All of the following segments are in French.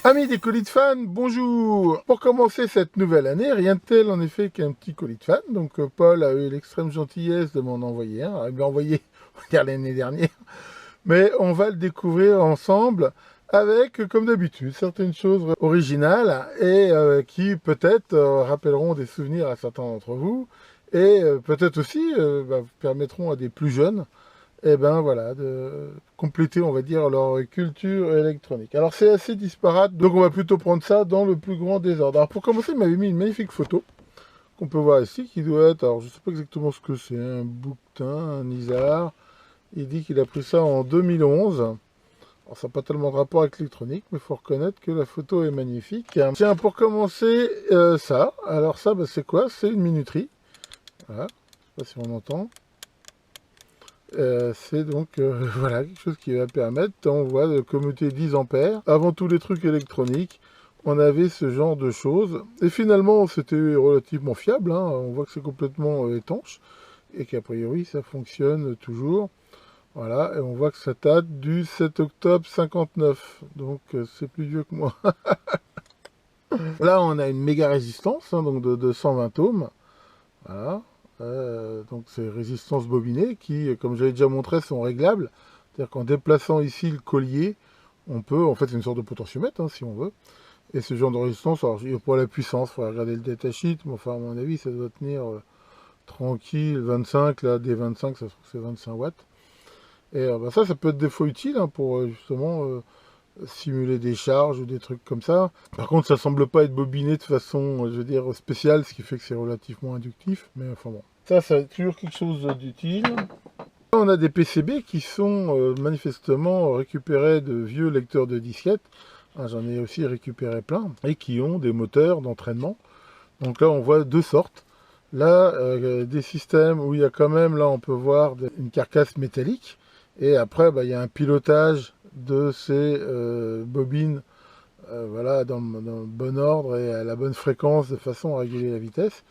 Amis des colis de fans, bonjour. Pour commencer cette nouvelle année, rien de tel en effet qu'un petit colis de fans. Donc Paul a eu l'extrême gentillesse de m'en envoyer un. Il m'a envoyé, on va dire l'année dernière. Mais on va le découvrir ensemble avec, comme d'habitude, certaines choses originales et qui peut-être rappelleront des souvenirs à certains d'entre vous et peut-être aussi permettront à des plus jeunes et ben voilà, de compléter, on va dire, leur culture électronique. Alors c'est assez disparate, donc on va plutôt prendre ça dans le plus grand désordre. Alors pour commencer, il m'avait mis une magnifique photo qu'on peut voir ici, qui doit être, alors je sais pas exactement ce que c'est, un bouquetin, un isard. Il dit qu'il a pris ça en 2011. Alors ça n'a pas tellement de rapport avec l'électronique, mais il faut reconnaître que la photo est magnifique. Tiens, pour commencer, ça. Alors ça, c'est quoi? C'est une minuterie. Voilà, je sais pas si on entend. C'est donc voilà, quelque chose qui va permettre, on voit de commuter 10 ampères. Avant tous les trucs électroniques, on avait ce genre de choses. Et finalement, c'était relativement fiable. Hein. On voit que c'est complètement étanche et qu'a priori, ça fonctionne toujours. Voilà, et on voit que ça date du 7 octobre 59. Donc, c'est plus vieux que moi. Là, on a une méga résistance, hein, donc de 120 ohms. Voilà. Donc c'est résistance bobinée qui, comme j'avais déjà montré, sont réglables. C'est-à-dire qu'en déplaçant ici le collier, on peut, en fait c'est une sorte de potentiomètre hein, si on veut. Et ce genre de résistance, alors pour la puissance, il faudra regarder le datasheet, mais enfin à mon avis ça doit tenir tranquille, 25, là des 25 ça se trouve c'est 25 watts. Et ça peut être des fois utile hein, pour justement simuler des charges ou des trucs comme ça. Par contre ça semble pas être bobiné de façon, je veux dire, spéciale, ce qui fait que c'est relativement inductif, mais enfin bon. Ça a toujours quelque chose d'utile. On a des PCB qui sont manifestement récupérés de vieux lecteurs de disquettes. J'en ai aussi récupéré plein. Et qui ont des moteurs d'entraînement. Donc là, on voit deux sortes. Là, des systèmes où il y a quand même, là, on peut voir une carcasse métallique. Et après, il y a un pilotage de ces bobines voilà, dans le bon ordre et à la bonne fréquence de façon à réguler la vitesse.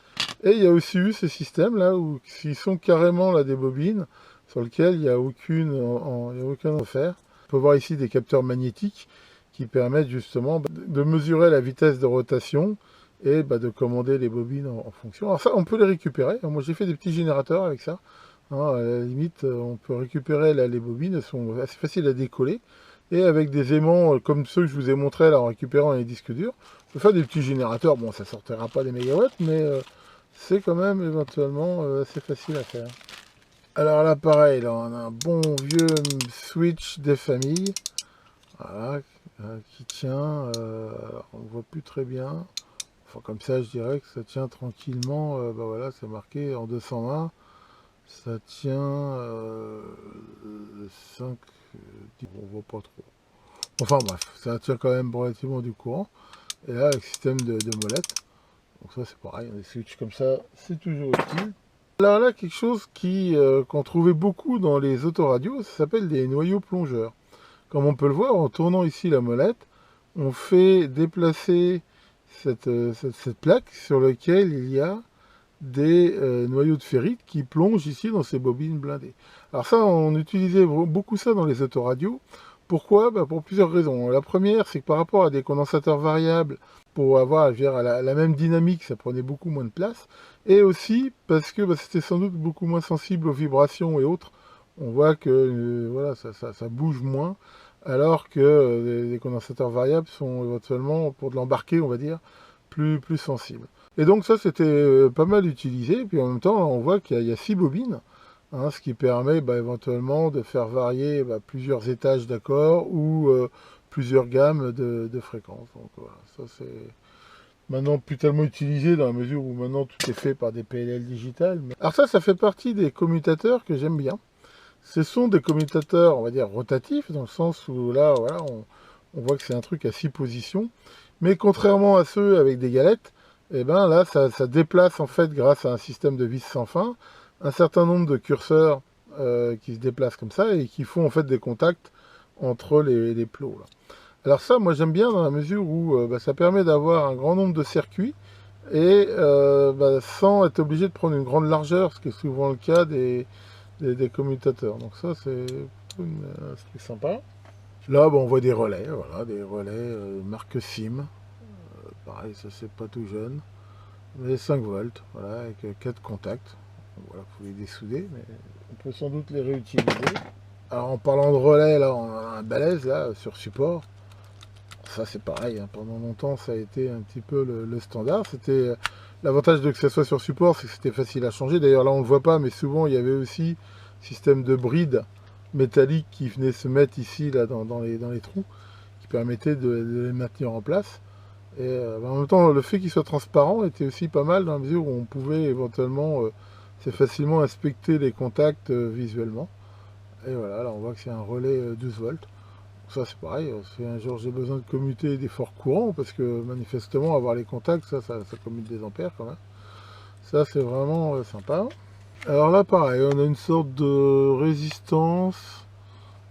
Et il y a aussi eu ces systèmes là où ils sont carrément là des bobines sur lesquelles il n'y a aucun offert. On peut voir ici des capteurs magnétiques qui permettent justement de mesurer la vitesse de rotation et de commander les bobines en fonction. Alors ça, on peut les récupérer. Alors, moi, j'ai fait des petits générateurs avec ça. Hein, à la limite, on peut récupérer là, les bobines. Elles sont assez faciles à décoller. Et avec des aimants comme ceux que je vous ai montrés là, en récupérant les disques durs, on peut faire des petits générateurs. Bon, ça ne sortira pas des mégawatts, mais c'est quand même éventuellement assez facile à faire. Alors là, pareil, là, on a un bon vieux switch des familles. Voilà, qui tient. On ne voit plus très bien. Enfin, comme ça, je dirais que ça tient tranquillement. Voilà, c'est marqué en 220. Ça tient 5. On voit pas trop. Enfin bref, ça tient quand même relativement du courant. Et là, avec système de molette. Donc ça, c'est pareil, des switches comme ça, c'est toujours utile. Alors là, quelque chose qu'on trouvait beaucoup dans les autoradios, ça s'appelle des noyaux plongeurs. Comme on peut le voir, en tournant ici la molette, on fait déplacer cette plaque sur laquelle il y a des noyaux de ferrite qui plongent ici dans ces bobines blindées. Alors ça, on utilisait beaucoup ça dans les autoradios. Pourquoi? Pour plusieurs raisons. La première, c'est que par rapport à des condensateurs variables, pour avoir je veux dire, la même dynamique, ça prenait beaucoup moins de place. Et aussi parce que c'était sans doute beaucoup moins sensible aux vibrations et autres. On voit que voilà, ça bouge moins, alors que les condensateurs variables sont éventuellement, pour de l'embarquer, on va dire, plus sensibles. Et donc ça, c'était pas mal utilisé. Et puis en même temps, on voit qu'il y a 6 bobines, hein, ce qui permet éventuellement de faire varier plusieurs étages d'accords ou plusieurs gammes de fréquences. Donc voilà, ça c'est maintenant plus tellement utilisé dans la mesure où maintenant tout est fait par des PLL digitales. Alors ça fait partie des commutateurs que j'aime bien. Ce sont des commutateurs, on va dire, rotatifs, dans le sens où là, voilà, on voit que c'est un truc à 6 positions. Mais contrairement à ceux avec des galettes, et là, ça déplace en fait, grâce à un système de vis sans fin, un certain nombre de curseurs qui se déplacent comme ça et qui font en fait des contacts entre les plots. Là. Alors ça, moi j'aime bien dans la mesure où ça permet d'avoir un grand nombre de circuits et sans être obligé de prendre une grande largeur, ce qui est souvent le cas des commutateurs. Donc ça, c'est un truc sympa. Là, on voit des relais, voilà, des relais marque SIM. Pareil, ça c'est pas tout jeune. Mais 5 volts, voilà, avec 4 contacts. Donc, voilà, il faut les dessouder, mais on peut sans doute les réutiliser. Alors en parlant de relais, là, on a un balèze là, sur support. Ça c'est pareil, hein, pendant longtemps ça a été un petit peu le standard. C'était l'avantage de que ça soit sur support, c'est que c'était facile à changer. D'ailleurs là on ne le voit pas, mais souvent il y avait aussi système de bride métallique qui venait se mettre ici là dans les trous, qui permettait de les maintenir en place. Et en même temps, le fait qu'il soit transparent était aussi pas mal dans la mesure où on pouvait éventuellement assez facilement inspecter les contacts visuellement. Et voilà, là on voit que c'est un relais 12 volts. Ça c'est pareil, si un jour j'ai besoin de commuter des forts courants, parce que manifestement avoir les contacts, ça commute des ampères quand même. Ça c'est vraiment sympa. Alors là pareil, on a une sorte de résistance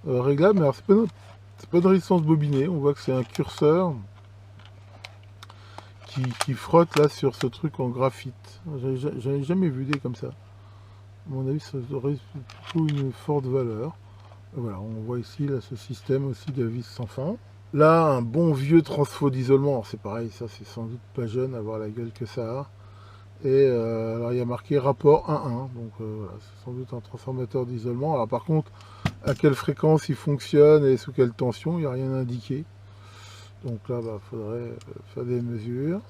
réglable, mais alors c'est pas une résistance bobinée, on voit que c'est un curseur qui frotte là sur ce truc en graphite. J'avais jamais vu des comme ça. À mon avis, ça aurait plutôt une forte valeur. Et voilà, on voit ici là, ce système aussi de vis sans fin. Là, un bon vieux transfo d'isolement. C'est pareil, ça c'est sans doute pas jeune à voir la gueule que ça a. Et alors il y a marqué rapport 1-1. Donc voilà, c'est sans doute un transformateur d'isolement. Alors par contre, à quelle fréquence il fonctionne et sous quelle tension, il n'y a rien indiqué. Donc là, il faudrait faire des mesures.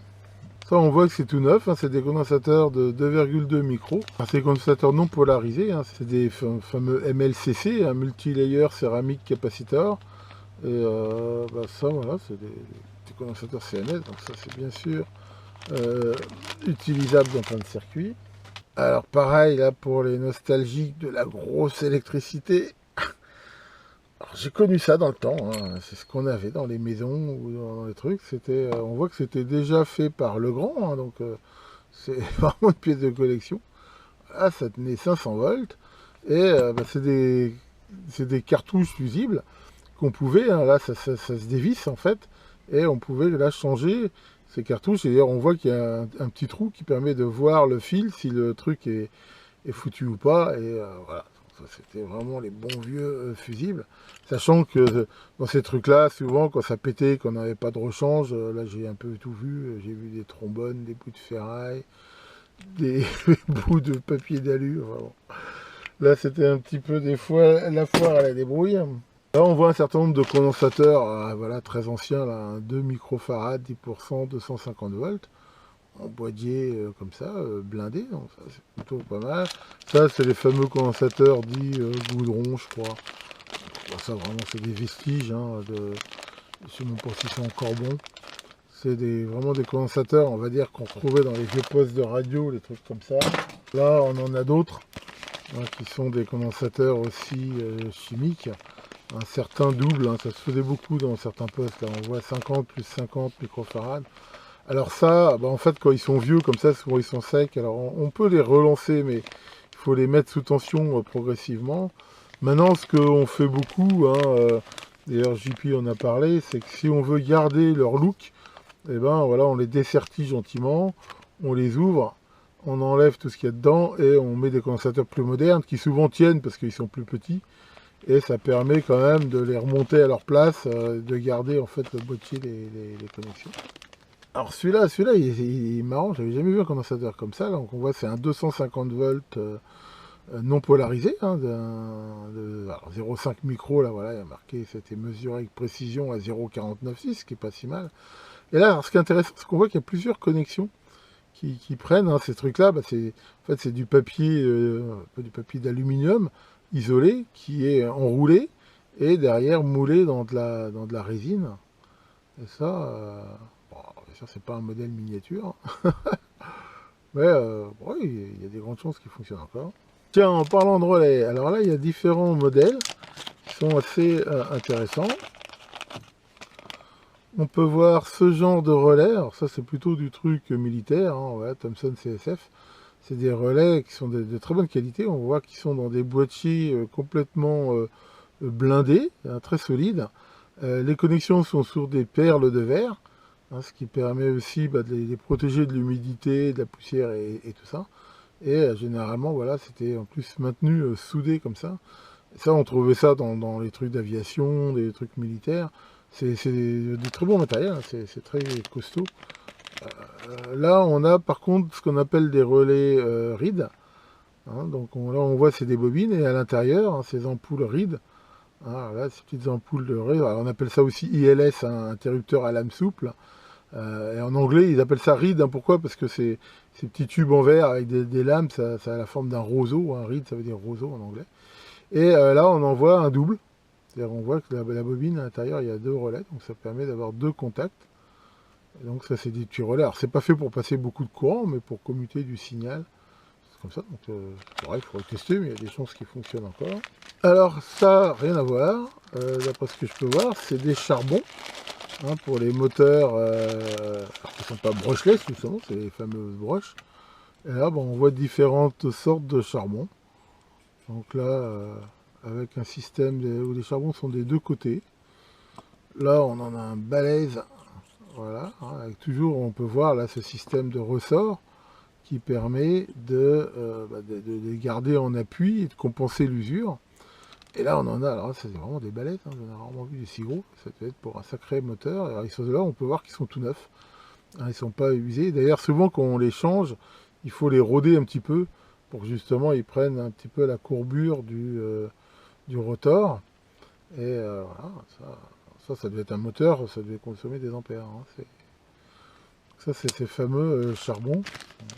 Ça, on voit que c'est tout neuf, hein, c'est des condensateurs de 2,2 micros. Enfin, c'est des condensateurs non polarisés, hein, c'est des fameux MLCC, un multilayer céramique capacitor. Et ça, voilà, c'est des condensateurs CNS, donc ça, c'est bien sûr utilisable dans plein de circuits. Alors, pareil, là, pour les nostalgiques de la grosse électricité, j'ai connu ça dans le temps, hein. C'est ce qu'on avait dans les maisons ou dans les trucs. On voit que c'était déjà fait par Legrand, hein, donc c'est vraiment une pièce de collection. Là, ça tenait 500 volts et c'est des cartouches fusibles qu'on pouvait, hein, là, ça se dévisse en fait, et on pouvait là changer ces cartouches. Et d'ailleurs, on voit qu'il y a un petit trou qui permet de voir le fil si le truc est foutu ou pas. Et voilà. C'était vraiment les bons vieux fusibles. Sachant que dans ces trucs-là, souvent, quand ça pétait, qu'on n'avait pas de rechange, là j'ai un peu tout vu. J'ai vu des trombones, des bouts de ferraille, des bouts de papier d'alu. Enfin, bon. Là, c'était un petit peu des fois la foire à la débrouille. Là, on voit un certain nombre de condensateurs, voilà, très anciens, là, 2 microfarads, 10%, 250 volts. En boîtier comme ça, blindé, donc ça c'est plutôt pas mal. Ça c'est les fameux condensateurs dits goudron, je crois. Bon, ça vraiment c'est des vestiges, hein, je sais même pas si c'est encore bon. C'est vraiment des condensateurs, on va dire, qu'on trouvait dans les vieux postes de radio, les trucs comme ça. Là on en a d'autres, hein, qui sont des condensateurs aussi chimiques. Un certain double, hein, ça se faisait beaucoup dans certains postes. Là on voit 50 plus 50 microfarads. Alors ça, en fait, quand ils sont vieux comme ça, souvent ils sont secs. Alors on peut les relancer, mais il faut les mettre sous tension progressivement. Maintenant, ce qu'on fait beaucoup, hein, d'ailleurs JP en a parlé, c'est que si on veut garder leur look, eh ben voilà, on les dessertit gentiment, on les ouvre, on enlève tout ce qu'il y a dedans et on met des condensateurs plus modernes qui souvent tiennent parce qu'ils sont plus petits. Et ça permet quand même de les remonter à leur place, de garder en fait le boîtier, les connexions. Alors celui-là, il est marrant, j'avais jamais vu un condensateur comme ça. Donc on voit c'est un 250 volts non polarisé, hein, de 0,5 micro, là voilà, il y a marqué, c'était mesuré avec précision à 0,496, ce qui est pas si mal. Et là, alors, ce qui est intéressant, c'est qu'on voit qu'il y a plusieurs connexions qui prennent, hein, ces trucs-là, en fait c'est du papier, un peu du papier d'aluminium isolé, qui est enroulé, et derrière moulé dans de la résine. Et ça, bon, bien sûr, c'est pas un modèle miniature, mais ouais, il y a des grandes chances qu'il fonctionne encore. Tiens, en parlant de relais, alors là, il y a différents modèles qui sont assez intéressants. On peut voir ce genre de relais, alors ça c'est plutôt du truc militaire, hein, ouais, Thomson CSF. C'est des relais qui sont de très bonne qualité, on voit qu'ils sont dans des boîtiers complètement blindés, hein, très solides. Les connexions sont sur des perles de verre, hein, ce qui permet aussi de les protéger de l'humidité, de la poussière et tout ça. Et généralement, voilà, c'était en plus maintenu soudé comme ça. Ça, on trouvait ça dans les trucs d'aviation, des trucs militaires. C'est des très bons matériels, hein, c'est très costaud. Là, on a par contre ce qu'on appelle des relais RID. Hein, donc là, on voit c'est des bobines et à l'intérieur, hein, ces ampoules RID. Hein, là, ces petites ampoules de RID. Alors, on appelle ça aussi ILS, un interrupteur à lame souple. Et en anglais, ils appellent ça RID. Hein, pourquoi? Parce que ces petits tubes en verre avec des lames, ça a la forme d'un roseau. Hein, RID, ça veut dire roseau en anglais. Et là, on en voit un double. C'est-à-dire, on voit que la bobine à l'intérieur, il y a deux relais. Donc, ça permet d'avoir deux contacts. Et donc, ça, c'est des petits relais. Alors, c'est pas fait pour passer beaucoup de courant, mais pour commuter du signal. C'est comme ça. Donc, c'est pareil, il faudrait tester, mais il y a des chances qu'il fonctionne encore. Alors, ça, rien à voir. D'après ce que je peux voir, c'est des charbons. Hein, pour les moteurs qui ne sont pas brushless, justement, c'est les fameuses broches. Et là, bon, on voit différentes sortes de charbon. Donc là, avec un système où les charbons sont des deux côtés. Là, on en a un balèze. Voilà, hein, avec toujours, on peut voir là ce système de ressort qui permet de les garder en appui et de compenser l'usure. Et là, on en a, alors c'est vraiment des balaises, hein, j'en ai rarement vu des si gros, ça peut être pour un sacré moteur. Alors, ils sont là, on peut voir qu'ils sont tout neufs, hein, ils ne sont pas usés. D'ailleurs, souvent, quand on les change, il faut les rôder un petit peu pour que justement ils prennent un petit peu la courbure du rotor. Et voilà, ça devait être un moteur, ça devait consommer des ampères. Hein, ça, c'est ces fameux charbons.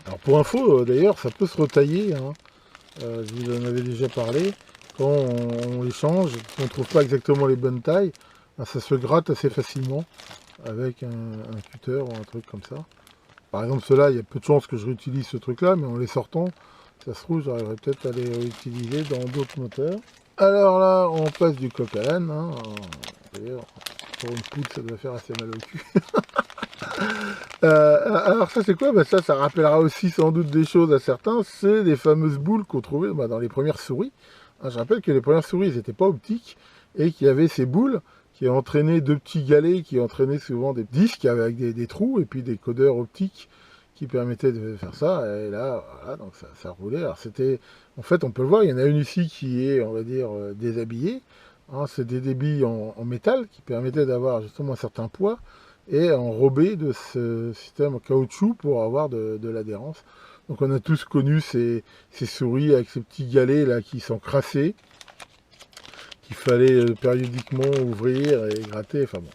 Alors, pour info, d'ailleurs, ça peut se retailler, hein, je vous en avais déjà parlé. Quand on les change, si on ne trouve pas exactement les bonnes tailles, ben ça se gratte assez facilement avec un cutter ou un truc comme ça. Par exemple, ceux-là, il y a peu de chances que je réutilise ce truc-là, mais en les sortant, ça se trouve, j'arriverai peut-être à les réutiliser dans d'autres moteurs. Alors là, on passe du coq à l'âne. Hein. D'ailleurs, pour une poudre, ça doit faire assez mal au cul. Alors ça, c'est quoi? Ben ça rappellera aussi sans doute des choses à certains. C'est les fameuses boules qu'on trouvait dans les premières souris. Je rappelle que les premières souris, elles n'étaient pas optiques et qu'il y avait ces boules qui entraînaient deux petits galets qui entraînaient souvent des disques avec des trous et puis des codeurs optiques qui permettaient de faire ça. Et là, voilà, donc ça roulait. Alors c'était, en fait, on peut le voir, il y en a une ici qui est, on va dire, déshabillée. Hein, c'est des débits en métal qui permettaient d'avoir justement un certain poids et enrobé de ce système en caoutchouc pour avoir de l'adhérence. Donc on a tous connu ces souris avec ces petits galets là qui s'encrassaient, qu'il fallait périodiquement ouvrir et gratter. Enfin bon,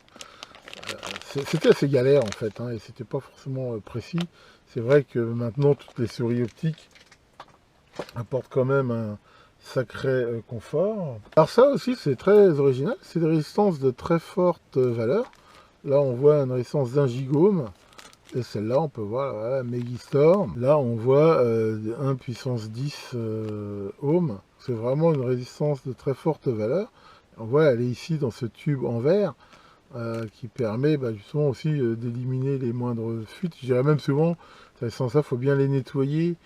c'était assez galère en fait, hein, et c'était pas forcément précis. C'est vrai que maintenant toutes les souris optiques apportent quand même un sacré confort. Alors ça aussi c'est très original, c'est des résistances de très forte valeur. Là on voit une résistance d'un gigome. Et celle-là, on peut voir, voilà, Megistorm. Là, on voit 1 puissance 10 ohms. C'est vraiment une résistance de très forte valeur. On voit, elle est ici dans ce tube en verre qui permet justement aussi d'éliminer les moindres fuites. Je dirais même souvent, sans ça, il faut bien les nettoyer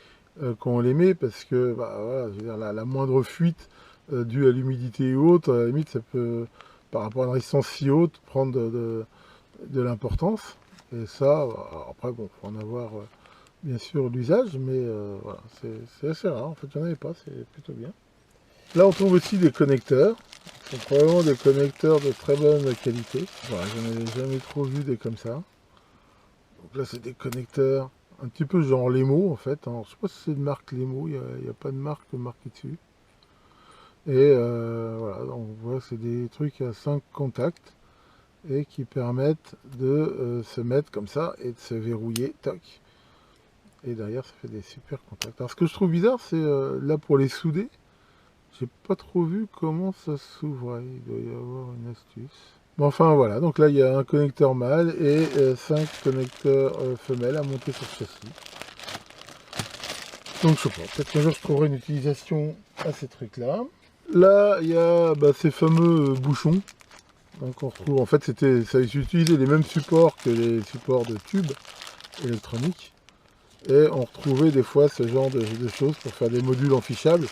quand on les met parce que voilà, je veux dire, la moindre fuite due à l'humidité et autres, à la limite, ça peut, par rapport à une résistance si haute, prendre de l'importance. Et ça, après, bon, faut en avoir bien sûr l'usage, mais voilà, c'est assez rare. En fait, il n'y en avait pas, c'est plutôt bien. Là, on trouve aussi des connecteurs. Ce sont probablement des connecteurs de très bonne qualité. Voilà, j'en avais jamais trop vu des comme ça. Donc là, c'est des connecteurs un petit peu genre Lemo, en fait. Alors, je sais pas si c'est de marque Lemo, il n'y a pas de marque marquée dessus. Et voilà, on voit que c'est des trucs à 5 contacts et qui permettent de se mettre comme ça et de se verrouiller, toc. Et derrière, ça fait des super contacts. Alors, ce que je trouve bizarre, c'est là pour les souder, j'ai pas trop vu comment ça s'ouvrait. Il doit y avoir une astuce. Bon, enfin, voilà. Donc là, il y a un connecteur mâle et 5 connecteurs femelles à monter sur le châssis. Donc, je sais pas. Peut-être qu'un jour, je trouverai une utilisation à ces trucs-là. Là, il y a ces fameux bouchons. Donc on retrouve, en fait, ça utilisait les mêmes supports que les supports de tubes électroniques. Et on retrouvait des fois ce genre de choses pour faire des modules enfichables.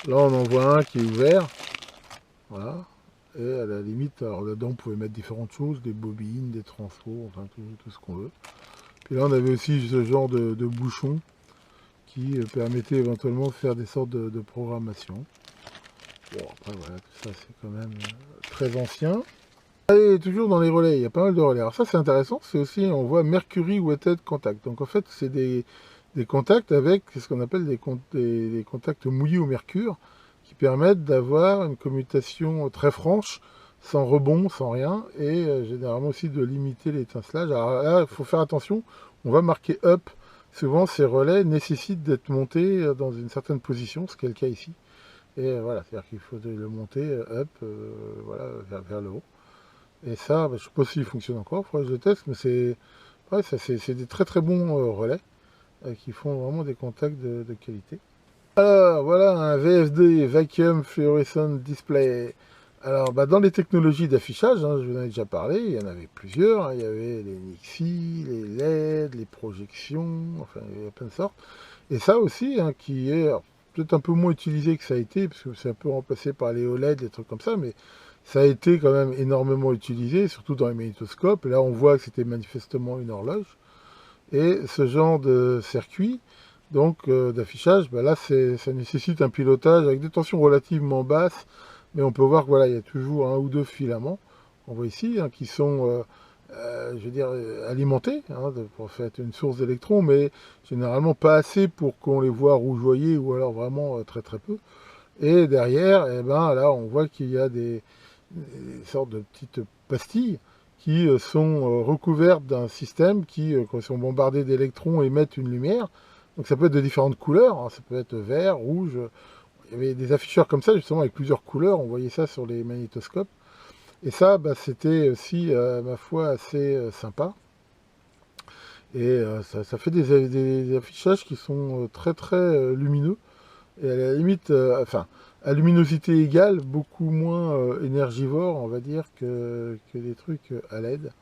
Là, on en voit un qui est ouvert. Voilà. Et à la limite, alors là-dedans, on pouvait mettre différentes choses, des bobines, des transfos, enfin tout ce qu'on veut. Puis là, on avait aussi ce genre de bouchon qui permettait éventuellement de faire des sortes de programmation. Bon, après, voilà, tout ça, c'est quand même très ancien. Allez, toujours dans les relais, il y a pas mal de relais. Alors ça, c'est intéressant, c'est aussi, on voit Mercury Wetted Contact. Donc en fait, c'est des contacts avec ce qu'on appelle des contacts mouillés au mercure, qui permettent d'avoir une commutation très franche, sans rebond, sans rien, et généralement aussi de limiter l'étincelage. Alors là, il faut faire attention, on va marquer up. Souvent, ces relais nécessitent d'être montés dans une certaine position, ce qui est le cas ici. Et voilà, c'est-à-dire qu'il faut le monter up, voilà, vers le haut. Et ça, je ne sais pas s'il fonctionne encore, il faudrait que je le teste, mais c'est des très très bons relais qui font vraiment des contacts de qualité. Alors voilà un VFD, Vacuum Fluorescent Display. Alors dans les technologies d'affichage, je vous en ai déjà parlé, il y en avait plusieurs, il y avait les Nixie, les LED, les projections, enfin il y a plein de sortes. Et ça aussi, qui est peut-être un peu moins utilisé que ça a été, parce que c'est un peu remplacé par les OLED, des trucs comme ça, mais ça a été quand même énormément utilisé, surtout dans les magnétoscopes. Et là, on voit que c'était manifestement une horloge. Et ce genre de circuit, donc d'affichage, là, ça nécessite un pilotage avec des tensions relativement basses. Mais on peut voir que voilà, il y a toujours un ou deux filaments, on voit ici, qui sont, je veux dire, alimentés pour faire une source d'électrons, mais généralement pas assez pour qu'on les voit rougeoyer ou alors vraiment très très peu. Et derrière, là, on voit qu'il y a des sortes de petites pastilles qui sont recouvertes d'un système qui, quand ils sont bombardés d'électrons, émettent une lumière. Donc ça peut être de différentes couleurs, ça peut être vert, rouge. Il y avait des afficheurs comme ça, justement, avec plusieurs couleurs. On voyait ça sur les magnétoscopes. Et ça, c'était aussi, ma foi, assez sympa. Et ça fait des affichages qui sont très très lumineux. Et à la limite, à luminosité égale, beaucoup moins énergivore, on va dire, que des trucs à LED.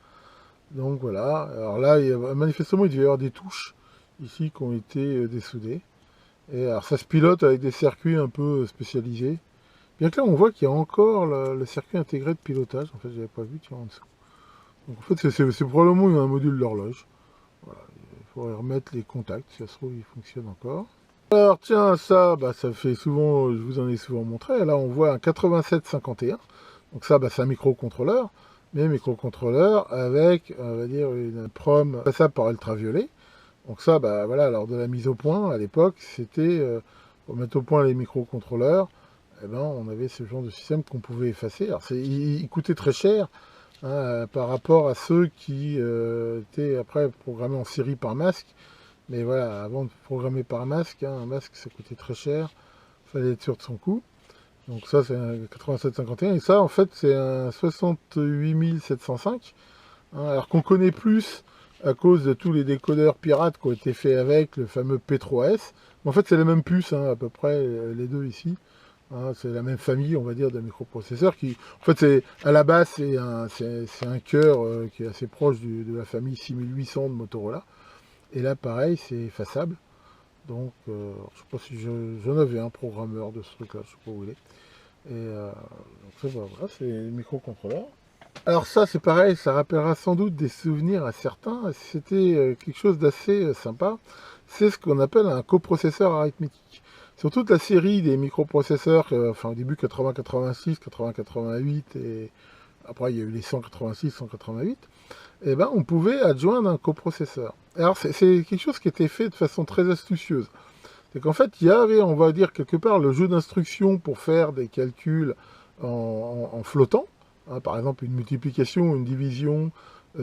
Donc voilà. Alors là, manifestement, il devait y avoir des touches ici qui ont été dessoudées. Et alors ça se pilote avec des circuits un peu spécialisés. Bien que là, on voit qu'il y a encore le circuit intégré de pilotage. En fait, je n'avais pas vu, tiens, en dessous. Donc en fait, c'est probablement un module d'horloge. Voilà. Il faudrait remettre les contacts, si ça se trouve, il fonctionne encore. Alors tiens, ça, ça fait souvent, je vous en ai souvent montré. Là, on voit un 8751. Donc ça, c'est un microcontrôleur. Mais microcontrôleur avec, on va dire, une prom passable par ultraviolet. Donc ça, voilà, lors de la mise au point, à l'époque, c'était, pour mettre au point les microcontrôleurs, on avait ce genre de système qu'on pouvait effacer. Alors il coûtait très cher par rapport à ceux qui étaient après programmés en série par masque. Mais voilà, avant de programmer par masque, un masque ça coûtait très cher, il fallait être sûr de son coût. Donc ça c'est un 8751 et ça en fait c'est un 68705. Alors qu'on connaît plus à cause de tous les décodeurs pirates qui ont été faits avec, le fameux P3S. Mais en fait c'est la même puce à peu près les deux ici. C'est la même famille, on va dire, de microprocesseurs qui, en fait, à la base, c'est un cœur qui est assez proche de la famille 6800 de Motorola. Et là, pareil, c'est effaçable. Donc, je ne sais pas si j'en avais un programmeur de ce truc-là, je ne sais pas où il est. Et donc, ça, voilà, c'est le microcontrôleur. Alors ça, c'est pareil, ça rappellera sans doute des souvenirs à certains. C'était quelque chose d'assez sympa. C'est ce qu'on appelle un coprocesseur arithmétique. Sur toute la série des microprocesseurs, au début 8086, 8088, et après il y a eu les 186, 188, on pouvait adjoindre un coprocesseur. Alors c'est quelque chose qui était fait de façon très astucieuse. C'est qu'en fait, il y avait, on va dire quelque part, le jeu d'instructions pour faire des calculs en flottant, par exemple une multiplication ou une division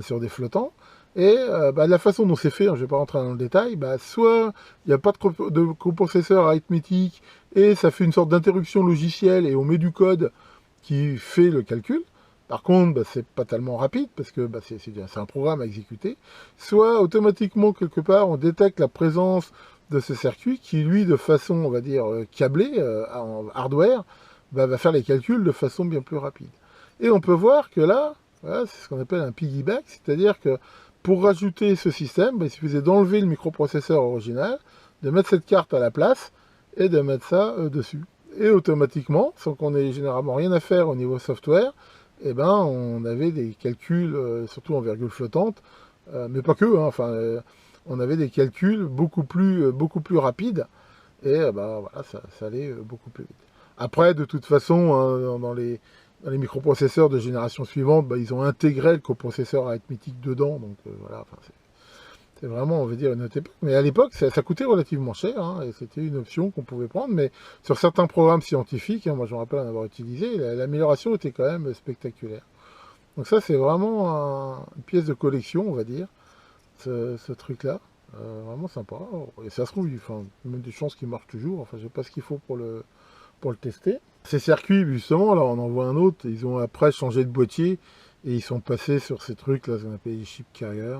sur des flottants. Et la façon dont c'est fait, je ne vais pas rentrer dans le détail, soit il n'y a pas de coprocesseur arithmétique et ça fait une sorte d'interruption logicielle et on met du code qui fait le calcul. Par contre, c'est pas tellement rapide parce que c'est un programme à exécuter. Soit automatiquement, quelque part, on détecte la présence de ce circuit qui, lui, de façon, on va dire, câblée, en hardware, va faire les calculs de façon bien plus rapide. Et on peut voir que là, voilà, c'est ce qu'on appelle un piggyback, c'est-à-dire que pour rajouter ce système, il suffisait d'enlever le microprocesseur original, de mettre cette carte à la place et de mettre ça dessus. Et automatiquement, sans qu'on ait généralement rien à faire au niveau software, on avait des calculs, surtout en virgule flottante, mais pas que, on avait des calculs beaucoup plus rapides, et voilà, ça allait beaucoup plus vite. Après, de toute façon, hein, dans les microprocesseurs de génération suivante, bah, ils ont intégré le coprocesseur arithmétique dedans. Donc voilà, enfin, c'est vraiment, on va dire, une autre époque. Mais à l'époque, ça coûtait relativement cher, hein, et c'était une option qu'on pouvait prendre. Mais sur certains programmes scientifiques, hein, moi je me rappelle en avoir utilisé, l'amélioration était quand même spectaculaire. Donc ça, c'est vraiment une pièce de collection, on va dire, ce truc-là. Vraiment sympa. Et ça se trouve, enfin, il y a même des chances qu'il marche toujours. Enfin, je sais pas ce qu'il faut pour le tester. Ces circuits, justement, là, on en voit un autre. Ils ont après changé de boîtier et ils sont passés sur ces trucs, là, ce qu'on appelle les chip carriers.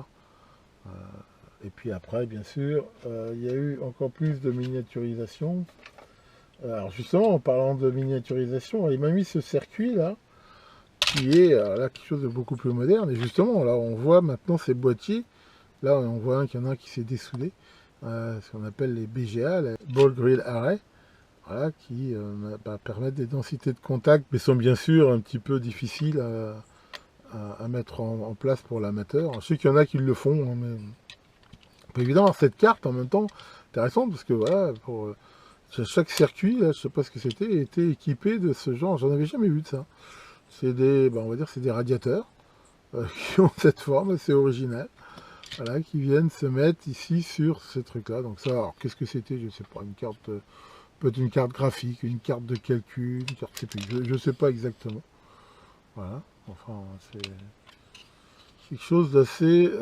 Et puis après, bien sûr, il y a eu encore plus de miniaturisation. Alors justement, en parlant de miniaturisation, il m'a mis ce circuit-là, qui est là quelque chose de beaucoup plus moderne. Et justement, là, on voit maintenant ces boîtiers. Là, on voit qu'il y en a un qui s'est dessoudé. Ce qu'on appelle les BGA, les Ball Grill Array. Voilà, qui permettent des densités de contact, mais sont bien sûr un petit peu difficiles à mettre en place pour l'amateur. Je sais qu'il y en a qui le font, hein, mais évidemment, cette carte, en même temps, intéressante, parce que voilà, pour chaque circuit, là, je sais pas ce que c'était, était équipé de ce genre. J'en avais jamais vu de ça. C'est des, on va dire, c'est des radiateurs qui ont cette forme assez originale, voilà, qui viennent se mettre ici sur ce truc-là. Donc ça, alors qu'est-ce que c'était? Je sais pas, une carte, peut-être une carte graphique, une carte de calcul, une carte CPU, je sais pas exactement. Voilà, enfin, c'est quelque chose d'assez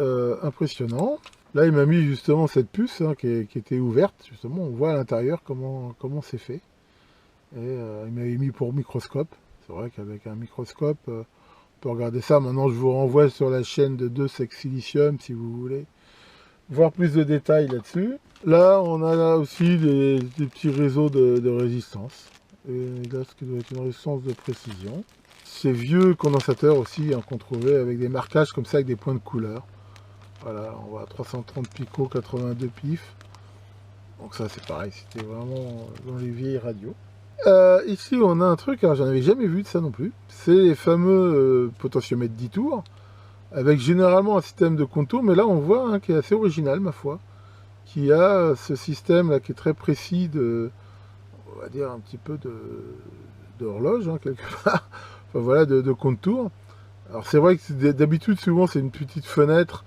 impressionnant. Là, il m'a mis justement cette puce hein, qui était ouverte. Justement, on voit à l'intérieur comment c'est fait. Et il m'avait mis pour microscope. C'est vrai qu'avec un microscope, on peut regarder ça. Maintenant, je vous renvoie sur la chaîne de 2sec Silicium si vous voulez voir plus de détails là-dessus. Là, on a là aussi des petits réseaux de résistance. Et là, ce qui doit être une résistance de précision. Ces vieux condensateurs aussi hein, qu'on trouvait avec des marquages comme ça, avec des points de couleur. Voilà, on voit 330 picots, 82 pif. Donc ça, c'est pareil, c'était vraiment dans les vieilles radios. Ici, on a un truc, alors j'en avais jamais vu de ça non plus. C'est les fameux potentiomètres 10 tours, avec généralement un système de contour, mais là, on voit hein, qui est assez original, ma foi, qui a ce système là qui est très précis de, on va dire un petit peu d'horloge, hein, quelque part. Enfin voilà, de contour. Alors c'est vrai que d'habitude, souvent, c'est une petite fenêtre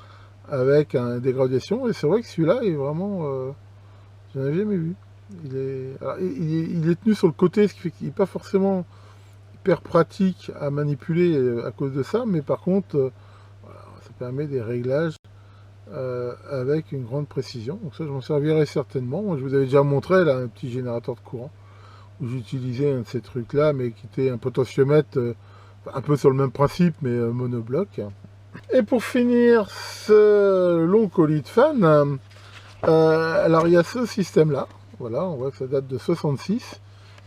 avec une dégradation, et c'est vrai que celui-là est vraiment... j'en avais jamais vu. Il est tenu sur le côté, ce qui fait qu'il n'est pas forcément hyper pratique à manipuler à cause de ça, mais par contre, voilà, ça permet des réglages avec une grande précision. Donc ça, je m'en servirai certainement. Moi, je vous avais déjà montré là un petit générateur de courant où j'utilisais un de ces trucs-là, mais qui était un potentiomètre un peu sur le même principe, mais monobloc. Et pour finir ce long colis de fan, alors il y a ce système-là. Voilà, on voit que ça date de 66,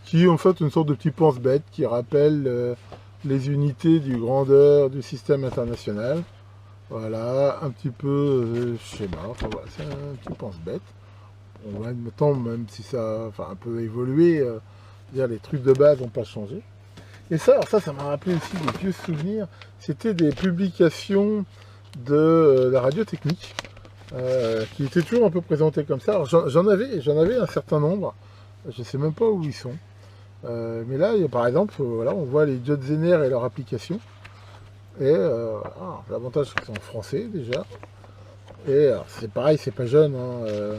qui est en fait une sorte de petit pense-bête qui rappelle les unités du grandeur du système international. Voilà, un petit peu schéma, enfin voilà, c'est un petit pense-bête. On va maintenant, même si ça a un peu évolué, dire les trucs de base n'ont pas changé. Et ça, alors ça m'a rappelé aussi des vieux souvenirs. C'était des publications de la radio technique. Qui étaient toujours un peu présentés comme ça. Alors j'en avais un certain nombre, je ne sais même pas où ils sont. Mais là, par exemple, voilà, on voit les Jotzener et leur application. Et voilà, l'avantage c'est que c'est en français déjà. Et c'est pareil, c'est pas jeune. Hein,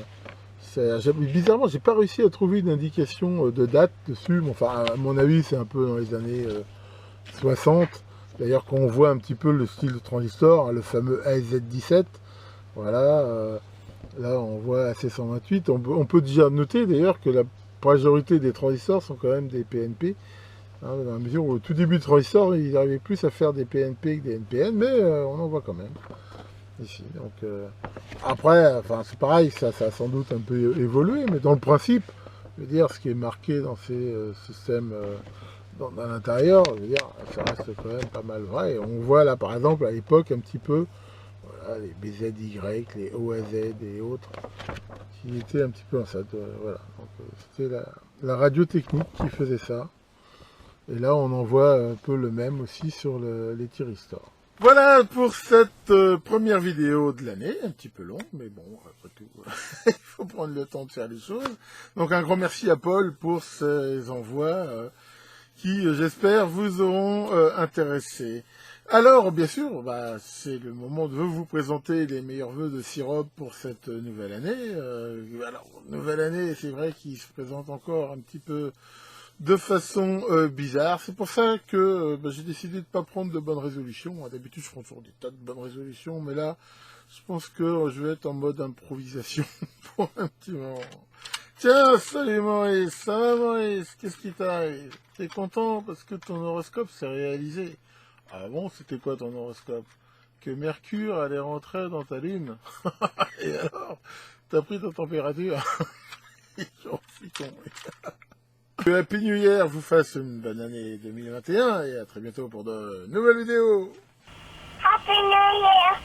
bizarrement, j'ai pas réussi à trouver une indication de date dessus. Mais enfin, à mon avis, c'est un peu dans les années 60. D'ailleurs, quand on voit un petit peu le style de transistor, hein, le fameux AZ17, voilà, là on voit AC128. On peut déjà noter d'ailleurs que la majorité des transistors sont quand même des PNP. Hein, dans la mesure où au tout début de transistor, ils arrivaient plus à faire des PNP que des NPN, mais on en voit quand même ici. Donc, après, enfin, c'est pareil, ça a sans doute un peu évolué, mais dans le principe, je veux dire, ce qui est marqué dans ces systèmes à l'intérieur, je veux dire, ça reste quand même pas mal vrai. Et on voit là, par exemple, à l'époque, un petit peu, voilà, les BZY, les OAZ et autres, qui étaient un petit peu en ça. Voilà. C'était la radio technique qui faisait ça. Et là, on en voit un peu le même aussi sur les thyristors. Voilà pour cette première vidéo de l'année, un petit peu long, mais bon, après tout, il faut prendre le temps de faire les choses. Donc un grand merci à Paul pour ces envois qui, j'espère, vous auront intéressé. Alors, bien sûr, c'est le moment de vous présenter les meilleurs vœux de Sirop pour cette nouvelle année. Alors, nouvelle année, c'est vrai qu'il se présente encore un petit peu de façon bizarre. C'est pour ça que j'ai décidé de ne pas prendre de bonnes résolutions. D'habitude, je prends toujours des tas de bonnes résolutions, mais là, je pense que je vais être en mode improvisation pour un petit moment. Tiens, salut Maurice, ça va Maurice? Qu'est-ce qui t'arrive? T'es content parce que ton horoscope s'est réalisé? Ah bon, c'était quoi ton horoscope? Que Mercure allait rentrer dans ta lune? Et alors, t'as pris ta température? J'en suis con. Que Happy New Year vous fasse une bonne année 2021 et à très bientôt pour de nouvelles vidéos. Happy New Year!